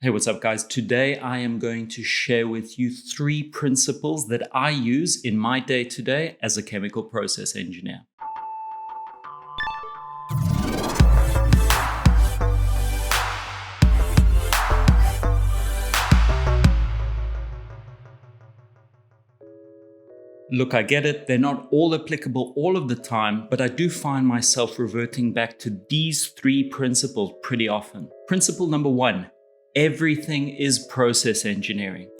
Hey, what's up, guys? Today I am going to share with you 3 principles that I use in my day-to-day as a chemical process engineer. Look, I get it, they're not all applicable all of the time, but I do find myself reverting back to these 3 principles pretty often. Principle number 1. Everything is process engineering.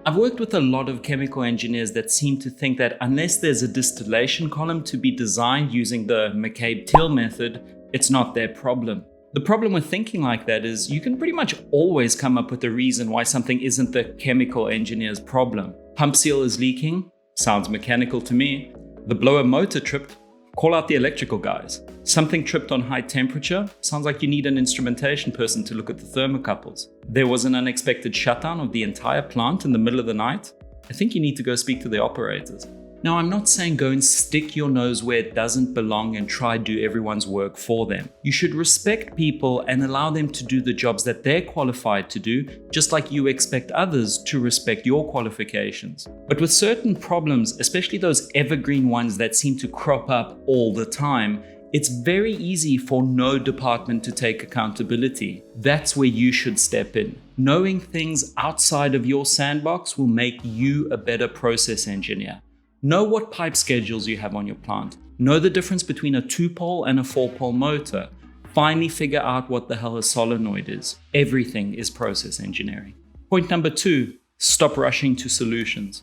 I've worked with a lot of chemical engineers that seem to think that unless there's a distillation column to be designed using the McCabe-Thiele method, it's not their problem. The problem with thinking like that is you can pretty much always come up with a reason why something isn't the chemical engineer's problem. Pump seal is leaking? Sounds mechanical to me. The blower motor tripped? Call out the electrical guys. Something tripped on high temperature? Sounds like you need an instrumentation person to look at the thermocouples. There was an unexpected shutdown of the entire plant in the middle of the night? I think you need to go speak to the operators. Now, I'm not saying go and stick your nose where it doesn't belong and try to do everyone's work for them. You should respect people and allow them to do the jobs that they're qualified to do, just like you expect others to respect your qualifications. But with certain problems, especially those evergreen ones that seem to crop up all the time, it's very easy for no department to take accountability. That's where you should step in. Knowing things outside of your sandbox will make you a better process engineer. Know what pipe schedules you have on your plant. Know the difference between a 2-pole and a 4-pole motor. Finally figure out what the hell a solenoid is. Everything is process engineering. Point number 2, stop rushing to solutions.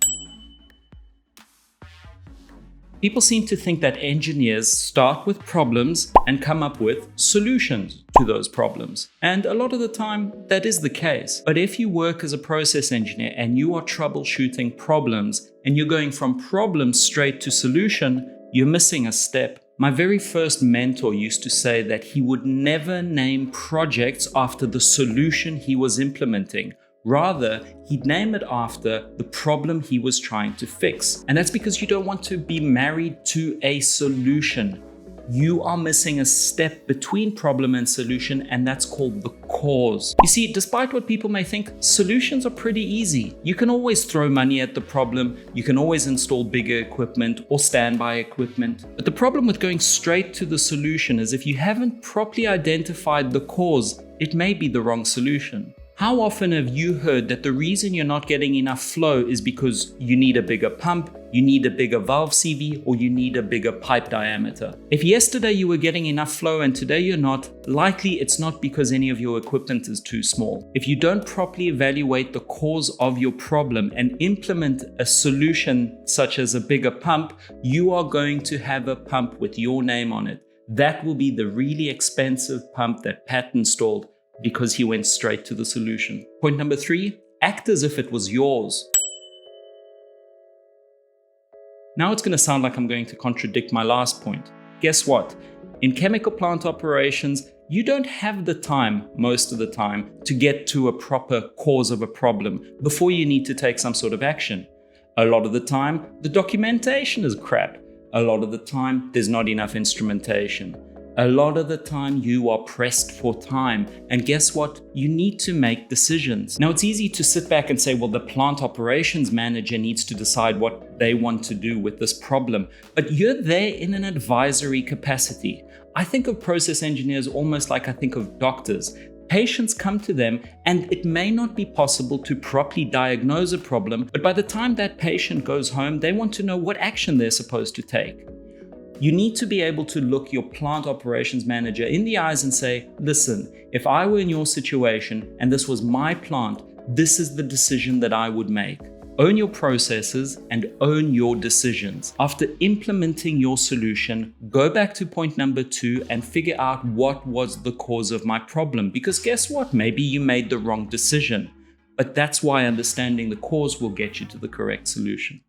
People seem to think that engineers start with problems and come up with solutions to those problems. And a lot of the time, that is the case. But if you work as a process engineer and you are troubleshooting problems and you're going from problem straight to solution, you're missing a step. My very first mentor used to say that he would never name projects after the solution he was implementing. Rather, he'd name it after the problem he was trying to fix. And that's because you don't want to be married to a solution. You are missing a step between problem and solution, and that's called the cause. You see, despite what people may think, solutions are pretty easy. You can always throw money at the problem. You can always install bigger equipment or standby equipment. But the problem with going straight to the solution is if you haven't properly identified the cause, it may be the wrong solution. How often have you heard that the reason you're not getting enough flow is because you need a bigger pump, you need a bigger valve CV, or you need a bigger pipe diameter? If yesterday you were getting enough flow and today you're not, likely it's not because any of your equipment is too small. If you don't properly evaluate the cause of your problem and implement a solution such as a bigger pump, you are going to have a pump with your name on it. That will be the really expensive pump that Pat installed, because he went straight to the solution. Point number 3, act as if it was yours. Now it's going to sound like I'm going to contradict my last point. Guess what? In chemical plant operations, you don't have the time, most of the time, to get to a proper cause of a problem before you need to take some sort of action. A lot of the time, the documentation is crap. A lot of the time, there's not enough instrumentation. A lot of the time you are pressed for time, and guess what? You need to make decisions. Now, it's easy to sit back and say, well, the plant operations manager needs to decide what they want to do with this problem, but you're there in an advisory capacity. I think of process engineers almost like I think of doctors. Patients come to them and it may not be possible to properly diagnose a problem, but by the time that patient goes home, they want to know what action they're supposed to take. You need to be able to look your plant operations manager in the eyes and say, listen, if I were in your situation and this was my plant, this is the decision that I would make. Own your processes and own your decisions. After implementing your solution, go back to point number 2 and figure out what was the cause of my problem. Because guess what? Maybe you made the wrong decision. But that's why understanding the cause will get you to the correct solution.